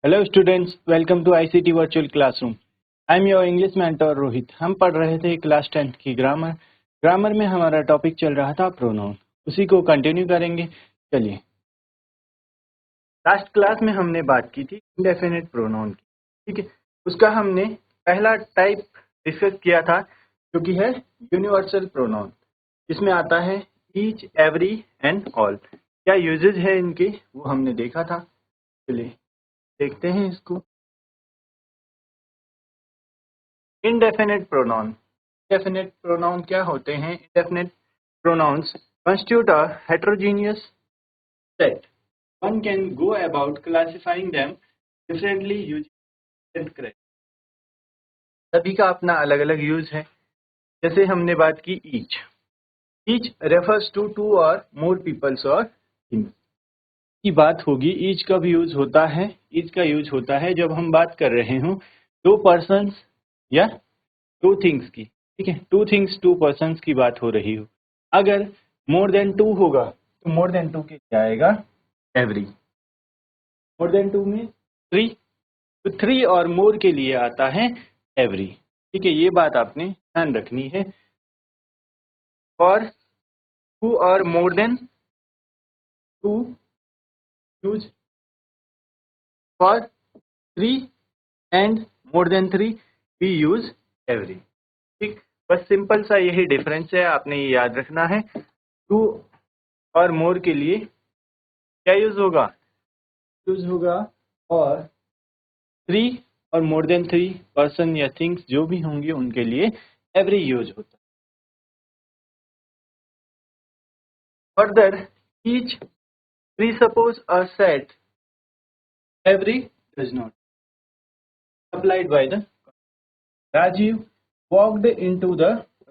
Hello students, welcome to ICT virtual classroom. I am your English mentor Rohit. हम पढ़ रहे थे क्लास 10 की ग्रामर में हमारा टॉपिक चल रहा था प्रोनाउन। उसी को कंटिन्यू करेंगे। चलिए, लास्ट क्लास में हमने बात की थी इंडेफिनिट प्रोनाउन की। ठीक है, उसका हमने पहला टाइप डिस्कस किया था जो कि है यूनिवर्सल प्रोनाउन। इसमें आता है ईच, एवरी एंड ऑल। क्या यूजेज है इनके वो हमने देखा था। चलिए देखते हैं इसको। Indefinite pronoun. इंडेफिनिट प्रोनाउन क्या होते हैं? Indefinite pronouns constitute a heterogeneous set. One can go about classifying them differently using different criteria. सभी का अपना अलग अलग यूज है। जैसे हमने बात की each. Each refers to two और मोर पीपल्स और थिंग्स की बात होगी। ईच का भी यूज होता है। ईच का यूज होता है जब हम बात कर रहे हों दो पर्सन्स या टू थिंग्स की। ठीक है, टू थिंग्स टू पर्सन्स की बात हो रही हो। अगर मोर देन टू होगा तो मोर देन टू के क्या आएगा? एवरी। मोर देन टू में थ्री, तो थ्री और मोर के लिए आता है एवरी। ठीक है, ये बात आपने ध्यान रखनी है। और टू और more than two use for three and more than three we use every. ठीक, बस सिंपल सा यही डिफरेंस है, आपने ये याद रखना है। टू और मोर के लिए क्या यूज होगा? यूज होगा। और थ्री और मोर देन थ्री पर्सन या थिंग्स जो भी होंगे उनके लिए एवरी यूज होता है। Further, each presuppose a set, every does not. Applied by the Rajiv walked into the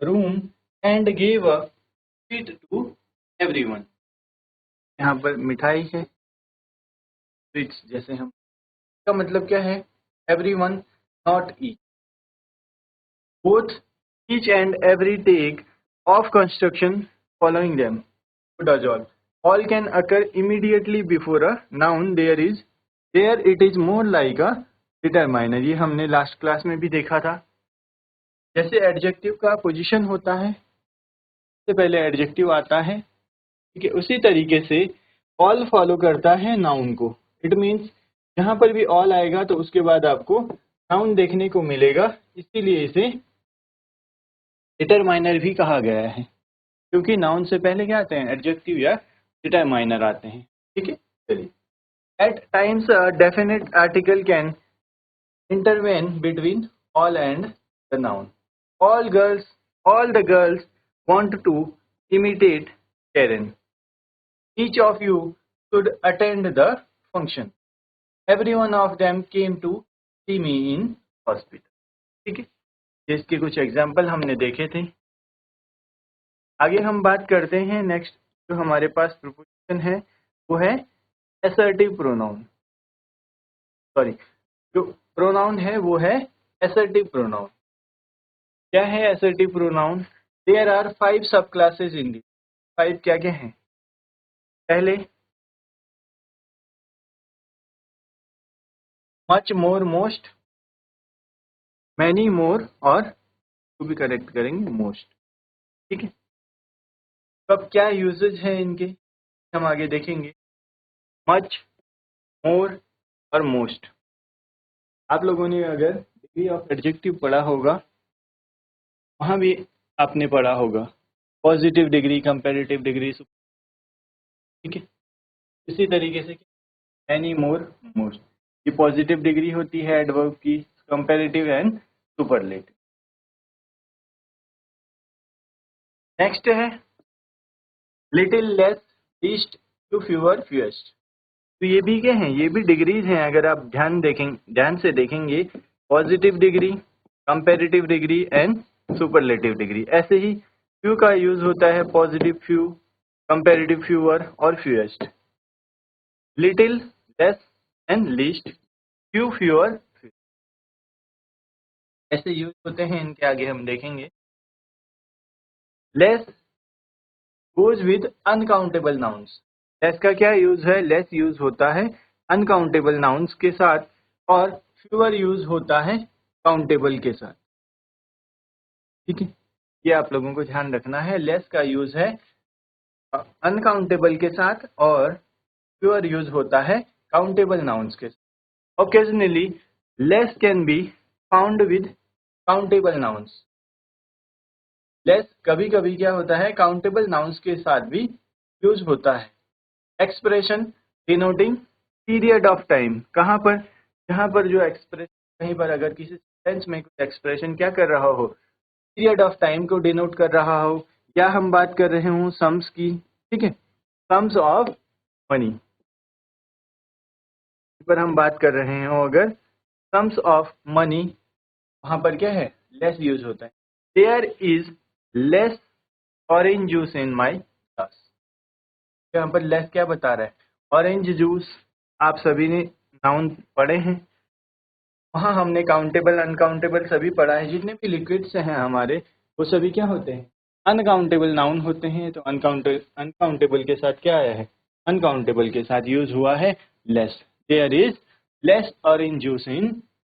room and gave a sweet to everyone. यहाँ पर मिठाई है, स्वीट्स जैसे हम, इसका मतलब क्या है? Everyone, not each. Both each and every take of construction following them does all. All can occur immediately before a noun. There it is more like a determiner. ये हमने लास्ट क्लास में भी देखा था। जैसे एडजेक्टिव का position होता है, सबसे पहले एडजेक्टिव आता है। ठीक है, उसी तरीके से ऑल फॉलो करता है नाउन को। इट मीन्स जहां पर भी ऑल आएगा तो उसके बाद आपको नाउन देखने को मिलेगा। इसीलिए इसे डिटरमाइनर भी कहा गया है, क्योंकि नाउन से पहले क्या आते हैं? एडजेक्टिव या डिटरमाइनर आते हैं। ठीक है, चलिए। At times, a definite article can intervene between all and the noun. All the girls want to imitate Karen. Each of you should attend the function. Every one of them came to see me in hospital. ठीक है, इसके कुछ example हमने देखे थे। आगे हम बात करते हैं। नेक्स्ट जो हमारे पास प्रोपोजिशन है वो है assertive pronoun. सॉरी, जो प्रोनाउन है वो है assertive pronoun. क्या है assertive pronoun? देयर आर 5 सब क्लासेज इन दी। 5 क्या क्या हैं? पहले मच, मोर, मोस्ट, मैनी, मोर और टू भी करेक्ट करेंगे मोस्ट। ठीक है, तो अब क्या यूजेज है इनके हम आगे देखेंगे। मच, मोर और मोस्ट। आप लोगों ने अगर डिग्री ऑफ एडजेक्टिव पढ़ा होगा, वहां भी आपने पढ़ा होगा पॉजिटिव डिग्री, कंपैरेटिव डिग्री। ठीक है, इसी तरीके से मैनी, मोर, मोस्ट, ये पॉजिटिव डिग्री होती है एडवर्ब की। Comparative and superlative. नेक्स्ट है little, less, least, two, fewer, fewest. तो ये भी क्या हैं? ये भी डिग्रीज हैं। अगर आप ध्यान से देखेंगे, positive degree, comparative degree and superlative degree. ऐसे ही फ्यू का यूज होता है पॉजिटिव फ्यू, कंपैरेटिव फ्यूअर और fewest. Little, less and least, few, fewer, ऐसे यूज होते हैं इनके। आगे हम देखेंगे। Less goes with uncountable nouns. Less का क्या यूज है? लेस यूज होता है अनकाउंटेबल नाउन्स के साथ, और फ्यूअर यूज होता है काउंटेबल के साथ। ठीक है, ये आप लोगों को ध्यान रखना है। लेस का यूज है अनकाउंटेबल के साथ और फ्यूअर यूज होता है काउंटेबल नाउन्स के साथ। Occasionally less can be found with countable nouns. Less कभी कभी क्या होता है, काउंटेबल नाउन्स के साथ भी यूज होता है। Expression denoting period of time, कहाँ पर, जहाँ पर जो एक्सप्रेशन, कहीं पर अगर किसी सेंटेंस में कुछ एक्सप्रेशन क्या कर रहा हो, पीरियड ऑफ टाइम को डिनोट कर रहा हो, या हम बात कर रहे हो सम्स की, ठीक है, सम्स ऑफ मनी पर हम बात कर रहे हो, अगर सम्स ऑफ मनी, वहां पर क्या है, लेस यूज होता है। There is less orange juice in my glass. यहाँ पर लेस क्या बता रहा है, ऑरेंज जूस। आप सभी ने नाउन पढ़े हैं, वहाँ हमने काउंटेबल अनकाउंटेबल सभी पढ़ा है। जितने भी लिक्विड्स हैं हमारे, वो सभी क्या होते हैं, अनकाउंटेबल नाउन होते हैं। तो अनकाउंटेबल के साथ क्या आया है, अनकाउंटेबल के साथ यूज हुआ है less. There is less orange juice in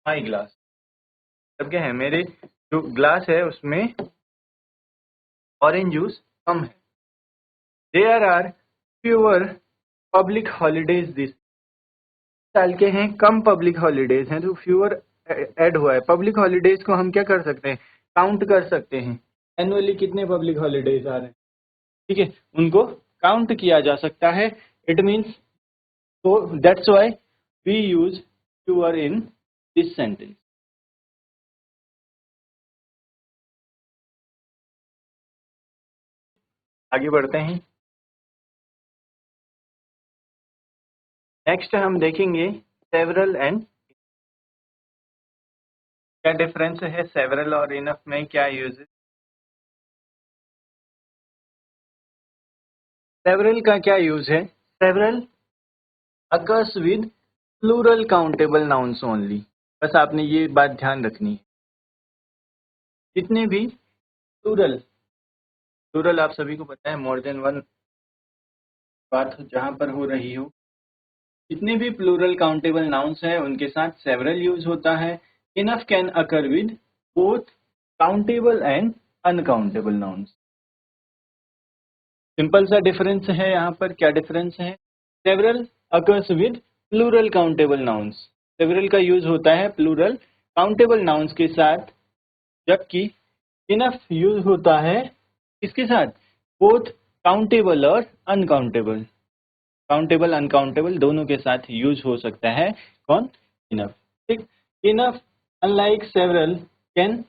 my glass. तब क्या है, मेरे जो ग्लास है उसमें ऑरेंज जूस कम है। There are fewer public holidays this साल के हैं, कम पब्लिक हॉलीडेज हैं, तो फ्यूअर ऐड हुआ है। पब्लिक हॉलीडेज को हम क्या कर सकते हैं, काउंट कर सकते हैं। एनुअली कितने पब्लिक हॉलीडेज आ रहे हैं, ठीक है, उनको काउंट किया जा सकता है। इट मीन्स, तो that's why we use fewer in this sentence. आगे बढ़ते हैं। नेक्स्ट हम देखेंगे सेवरल एंड, क्या डिफरेंस है सेवरल और इनफ में, क्या यूज है। सेवरल का क्या यूज है, several occurs with plural countable nouns only. बस आपने ये बात ध्यान रखनी है, जितने भी प्लूरल, प्लूरल आप सभी को पता है मोर देन वन बात जहां पर हो रही हो, जितने भी प्लूरल काउंटेबल नाउन्स हैं उनके साथ सेवरल यूज होता है। Enough can occur with both countable and uncountable nouns. Simple सा डिफरेंस है यहाँ पर, क्या डिफरेंस है, several occurs with plural countable nouns. Several का यूज होता है प्लूरल काउंटेबल नाउन्स के साथ, जबकि इनफ यूज होता है इसके साथ, बोथ काउंटेबल और अनकाउंटेबल। काउंटेबल अनकाउंटेबल दोनों के साथ यूज हो सकता है कौन, इनफ। ठीक, enough unlike several can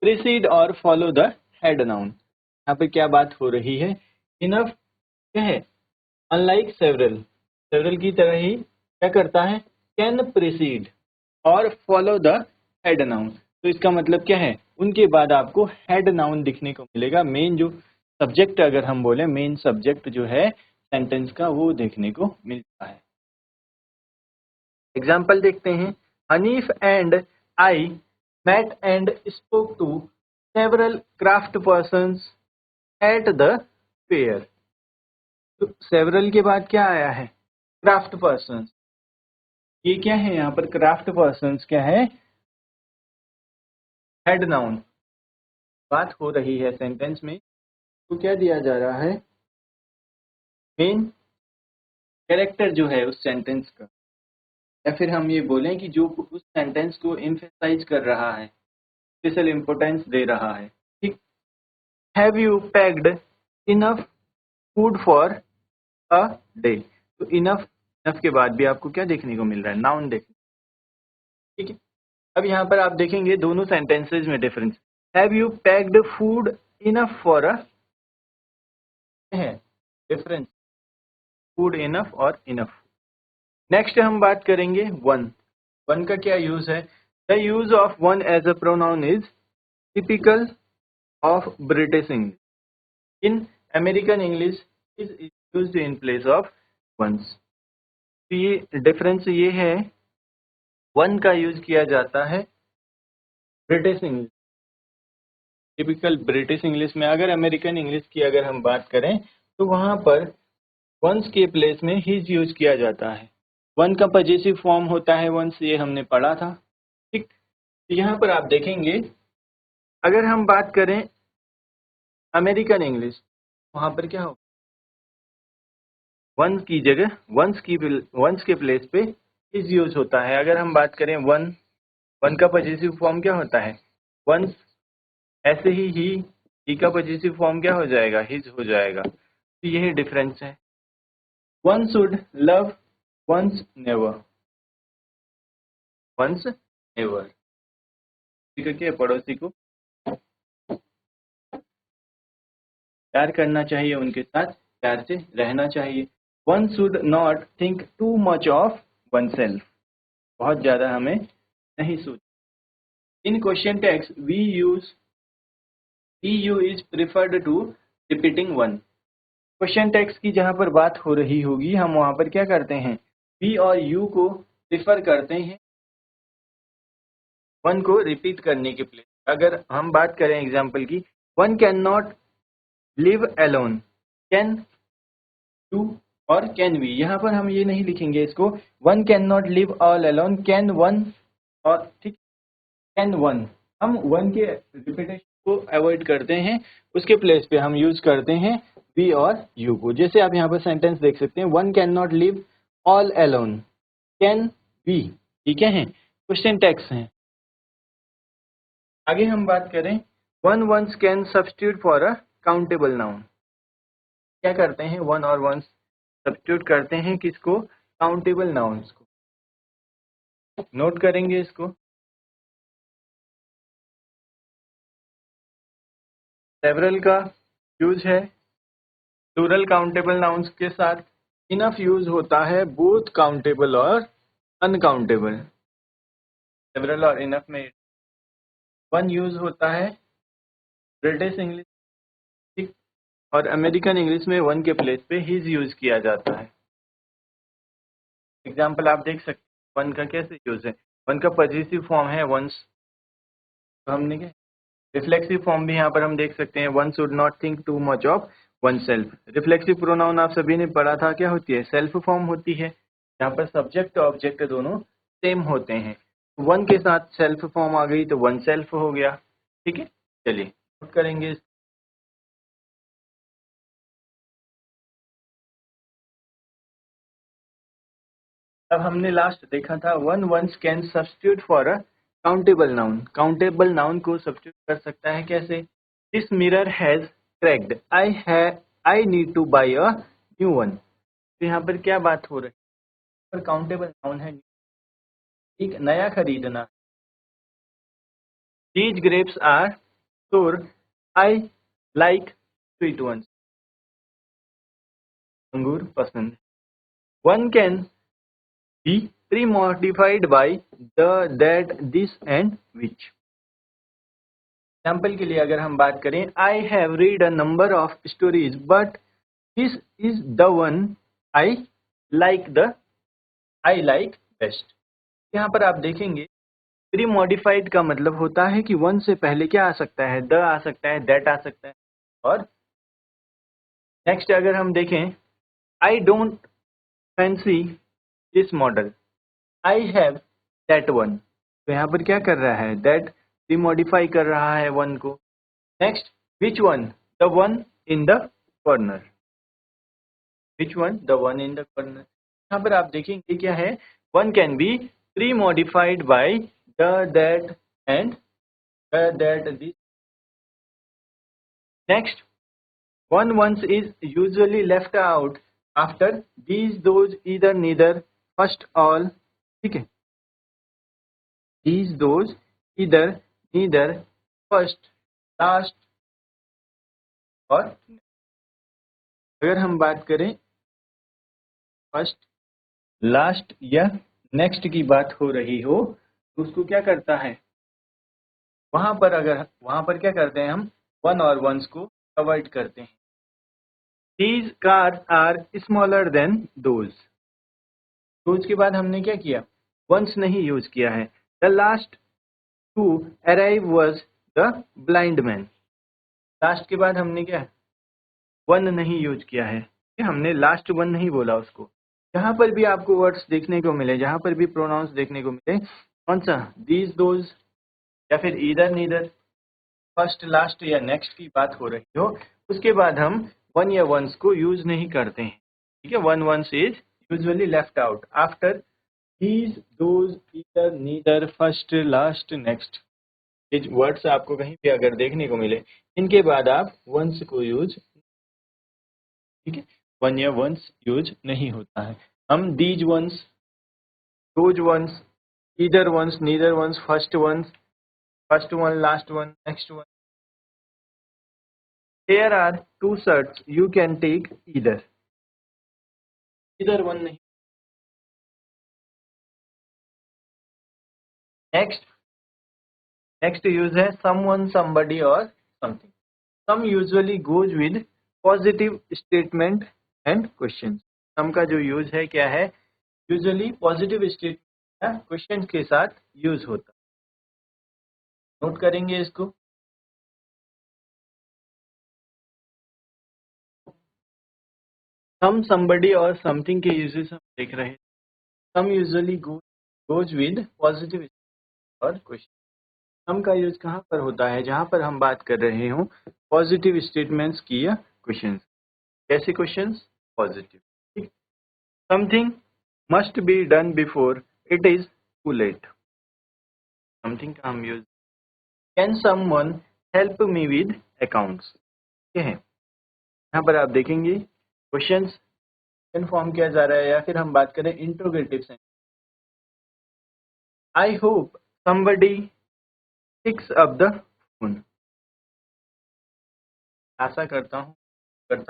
preceded और फॉलो द हेड नाउन। यहाँ पे क्या बात हो रही है, इनफ क्या है, अनलाइक सेवरल, सेवरल की तरह ही क्या करता है, कैन प्रीसीड और फॉलो द हेड नाउन। तो इसका मतलब क्या है, उनके बाद आपको हेड नाउन दिखने को मिलेगा। मेन जो सब्जेक्ट, अगर हम बोले मेन सब्जेक्ट जो है सेंटेंस का, वो देखने को मिलता है। एग्जाम्पल देखते हैं। Hanif and I met and spoke to several craft persons at the fair। तो several के बाद क्या आया है, क्राफ्ट पर्सन्स। ये क्या है यहाँ पर, क्राफ्ट पर्सन्स क्या है, हेड नाउन। बात हो रही है सेंटेंस में, तो क्या दिया जा रहा है, मेन कैरेक्टर जो है उस सेंटेंस का, या फिर हम ये बोलें कि जो उस सेंटेंस को एम्फेसाइज कर रहा है, स्पेशल इंपोर्टेंस दे रहा है। ठीक, have you packed enough food for a day. तो इनफ, इनफ के बाद भी आपको क्या देखने को मिल रहा है, नाउन देखने। ठीक है, अब यहाँ पर आप देखेंगे दोनों सेंटेंसेज में difference. Have you packed food enough for a, है डिफरेंस, फूड इनफ और इनफ। नेक्स्ट हम बात करेंगे वन। वन का क्या यूज है, the use of one as a pronoun is typical of British English. In American English is used in place of ones. तो ये डिफरेंस ये है, वन का यूज किया जाता है British English, typical British English में। अगर अमेरिकन इंग्लिश की अगर हम बात करें, तो वहां पर वंस के प्लेस में हिज यूज किया जाता है। वन का पजेसिव फॉर्म होता है वंस, ये हमने पढ़ा था। ठीक, तो यहाँ पर आप देखेंगे अगर हम बात करें अमेरिकन इंग्लिश, वहाँ पर क्या हो, वन की जगह वंस के प्लेस पे इज यूज होता है। अगर हम बात करें वन का पजेसिव फॉर्म क्या होता है वंस, ऐसे ही का पजेसिव फॉर्म क्या हो जाएगा, हिज हो जाएगा। तो यही डिफरेंस है। One should love one's neighbour, one's neighbour, ठीक है, पड़ोसी को प्यार करना चाहिए, उनके साथ प्यार से रहना चाहिए। One should not think too much of oneself, बहुत ज्यादा हमें नहीं सोच। In question text we you is preferred to repeating one. Question text की जहां पर बात हो रही होगी, हम वहां पर क्या करते हैं, वी और यू को प्रिफर करते हैं वन को रिपीट करने के प्लेस। अगर हम बात करें एग्जाम्पल की, one can not live alone, can you और कैन वी, यहाँ पर हम ये नहीं लिखेंगे इसको one can not live all alone, can one, और ठीक, कैन वन, हम वन के रिपीटेशन को अवॉइड करते हैं, उसके प्लेस पे हम यूज करते हैं वी और यू को। जैसे आप यहाँ पर सेंटेंस देख सकते हैं, one can not live all alone, can we, ठीक है, क्वेश्चन टेक्स्ट हैं। आगे हम बात करें, one ones can substitute for a countable noun. क्या करते हैं, वन और वंस सब्स्टिट्यूट करते हैं किसको, काउंटेबल नाउन्स को। नोट करेंगे इसको। सेवरल का यूज है प्लूरल काउंटेबल नाउन्स के साथ। इनफ यूज होता है बोथ काउंटेबल और अनकाउंटेबल। सेवरल और इनफ में वन यूज होता है ब्रिटिश इंग्लिश, ठीक, और अमेरिकन इंग्लिश में वन के प्लेस पे हिज यूज किया जाता है। एग्जाम्पल आप देख सकते हैं वन का कैसे यूज है। वन का पॉजिटिव फॉर्म है वंस, तो हमने क्या, रिफ्लेक्सिव फॉर्म भी यहाँ पर हम देख सकते हैं, one should not think too much of one self. Reflexive pronoun आप सभी ने पढ़ा था, क्या होती है, सेल्फ फॉर्म होती है। यहाँ पर सब्जेक्ट और ऑब्जेक्ट दोनों सेम होते हैं, वन के साथ सेल्फ फॉर्म आ गई तो वन सेल्फ हो गया। ठीक है, चलिए नोट करेंगे। अब हमने लास्ट देखा था one ones can substitute for a countable noun. Countable noun को सब्स्टिट्यूट कर सकता है कैसे, this mirror has cracked, I need to buy a new one. तो यहाँ पर क्या बात हो रही है, पर काउंटेबल नाउन है, एक नया खरीदना। दीज ग्रेप्स आर सोर, आई लाइक स्वीट वंस, अंगूर पसंद। One can be pre modified by the, that, this and which. Example के लिए अगर हम बात करें, I have read a number of stories but this is the one I like best. यहाँ पर आप देखेंगे प्री मॉडिफाइड का मतलब होता है कि वन से पहले क्या आ सकता है, द आ सकता है, दैट आ सकता है। और नेक्स्ट अगर हम देखें, I don't fancy this model, I have that one. तो यहाँ पर क्या कर रहा है, दैट प्री मॉडिफाई कर रहा है वन को। Next, which one, the one in the corner, which one, the one in the corner. यहाँ पर आप देखेंगे क्या है, one can be pre modified by the, that and that, this. Next, one once is usually left out after these, those, either, neither, first, all, ठीक है, these, those, either, neither, first, last और अगर हम बात करें first, last या next की बात हो रही हो तो उसको क्या करता है, वहां पर क्या करते हैं, हम वन और वंस को अवॉइड करते हैं। These cars are smaller than those, तो उसके बाद हमने क्या किया, वंस नहीं यूज किया है। The last to arrive was the blind man, last के बाद हमने क्या, वन नहीं यूज किया है, हमने लास्ट वन नहीं बोला उसको, जहां पर भी आपको वर्ड्स देखने को मिले, जहां पर भी प्रोनाउंस देखने को मिले, कौन सा, दीज, दोज, या फिर ईदर, नीदर, फर्स्ट, लास्ट या नेक्स्ट की बात हो रही हो, उसके बाद हम वन या वंस को यूज नहीं करते हैं, ठीक है। One ones is usually left out after these, those, either, neither, first, last, next. ये वर्ड्स आपको कहीं भी अगर देखने को मिले, इनके बाद आप वंस को यूज, ठीक है, वन या वंस यूज नहीं होता है। हम these ones, those ones, either ones, neither ones, first ones, first one, last one, next one. There are two sets. You can take either. Either one नहीं. Next use है someone, somebody or something. Some usually goes with positive statement and questions. Some का जो use है क्या है? Usually positive statement या questions के साथ use होता. नोट करेंगे इसको. Some, somebody और something के uses हम देख रहे हैं. Some usually goes with positive और question. सम का यूज कहाँ पर होता है? जहां पर हम बात कर रहे हो पॉजिटिव स्टेटमेंट्स की या क्वेश्चंस. कैसे questions? Positive. Something must be done before it is too late. Something का हम use. Can someone help me with accounts. ये है, यहाँ पर आप देखेंगे क्वेश्चंस फॉर्म किया जा रहा है, या फिर हम बात करें interrogative sense. I hope somebody picks up the phone. आशा करता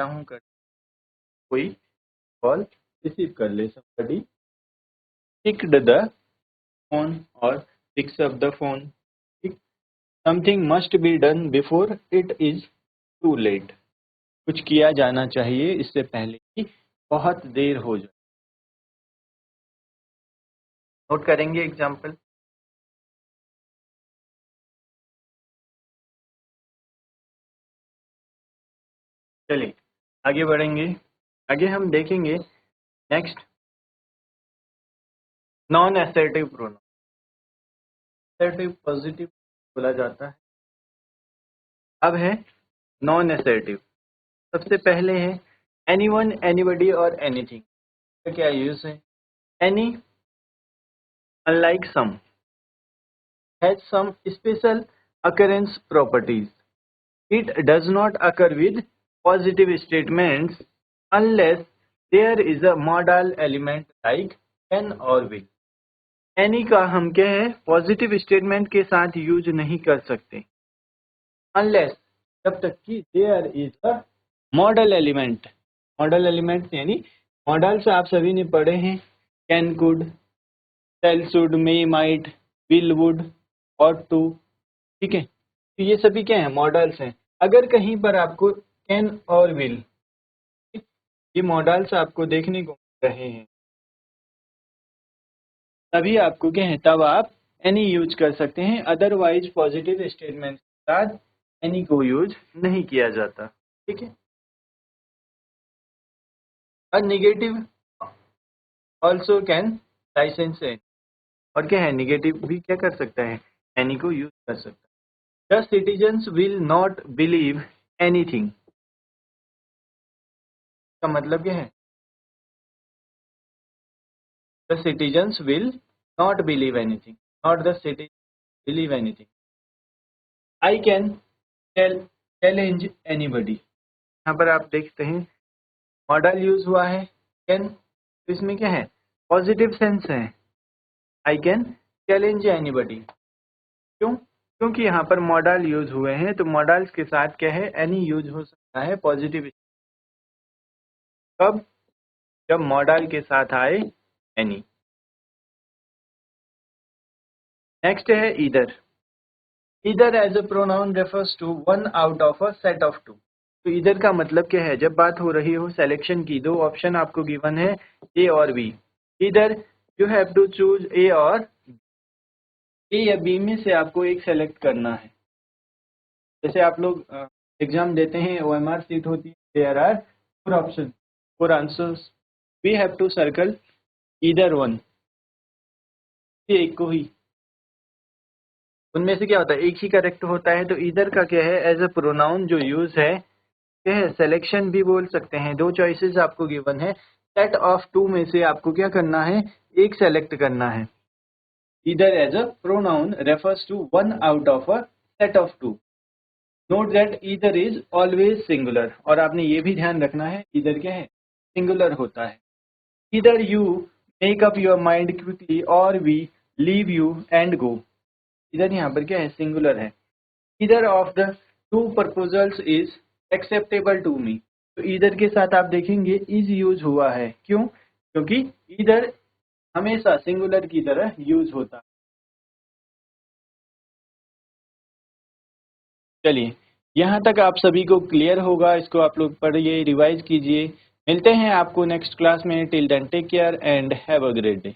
हूँ कोई कॉल रिसीव कर ले. somebody picked the phone और picks up the phone. something must be done before it is too late. कुछ किया जाना चाहिए इससे पहले कि बहुत देर हो जाए. नोट करेंगे एग्जाम्पल. चलिए आगे बढ़ेंगे. आगे हम देखेंगे next non assertive pronoun. Assertive positive बोला जाता है. अब है नॉन असर्टिव. सबसे पहले है एनीवन, एनीबडी और एनीथिंग. क्या यूज है? Any, unlike some, has some special occurrence properties. It does not occur with positive statements unless there is a modal element like can or will. Any का हम क्या है? पॉजिटिव स्टेटमेंट के साथ use नहीं कर सकते unless, जब तक कि there is a modal element. Model element यानी मॉडल्स आप सभी ने पढ़े हैं. Can, could, shall, should, may, might, will, would और to. ठीक है, तो ये सभी क्या है? मॉडल्स हैं. अगर कहीं पर आपको कैन और विल, ये मॉडल्स आपको देखने को मिल रहे हैं, तभी आपको क्या है? तब आप एनी यूज कर सकते हैं. अदरवाइज पॉजिटिव स्टेटमेंट के साथ एनी को यूज नहीं किया जाता. ठीक है. और negative also can license any. और क्या है? नेगेटिव भी क्या कर सकता है? एनी को यूज कर सकता है. The citizens will not believe anything. का मतलब क्या है? The citizens will not believe anything. Not the citizens believe anything. I can challenge anybody. यहाँ पर आप देखते हैं मॉडल यूज हुआ है कैन. तो इसमें क्या है? पॉजिटिव सेंस है. I can challenge anybody. क्यों? क्योंकि यहाँ पर मॉडल यूज हुए हैं, तो मॉडल्स के साथ क्या है? एनी यूज हो सकता है पॉजिटिव. कब? जब मॉडल के साथ आए एनी. नेक्स्ट है either. Either as a pronoun refers to one out of a set of two. तो ईदर का मतलब क्या है? जब बात हो रही हो सिलेक्शन की, दो ऑप्शन आपको गिवन है ए और B. Either you have to choose A और ए या बी में से आपको एक सेलेक्ट करना है. जैसे आप लोग एग्जाम देते हैं, OMR सीट होती है, there are 4 option, 4 answers. We have to circle either one, एक को ही, उनमें से क्या होता है, एक ही करेक्ट होता है। तो ईदर का क्या है, एज अ प्रोनाउन जो यूज है, क्या है, सिलेक्शन भी बोल सकते हैं। दो चॉइसेस आपको गिवन है, सेट ऑफ टू में से आपको क्या करना है, एक सेलेक्ट करना है। Either as a pronoun refers to one out of a set of two. Note that either is always singular, और आपने ये भी ध्यान रखना है, ईदर क्या है, सिंगुलर होता है। Either you make up your mind quickly और we leave you and go. इधर यहाँ पर क्या है, सिंगुलर है। Either of the two proposals is acceptable to me. तो ईदर के साथ आप देखेंगे इज यूज हुआ है, क्यों, क्योंकि ईदर हमेशा सिंगुलर की तरह यूज होता है। चलिए, यहाँ तक आप सभी को क्लियर होगा, इसको आप लोग पढ़िए, रिवाइज कीजिए। मिलते हैं आपको नेक्स्ट क्लास में। Till then take care and have a great day.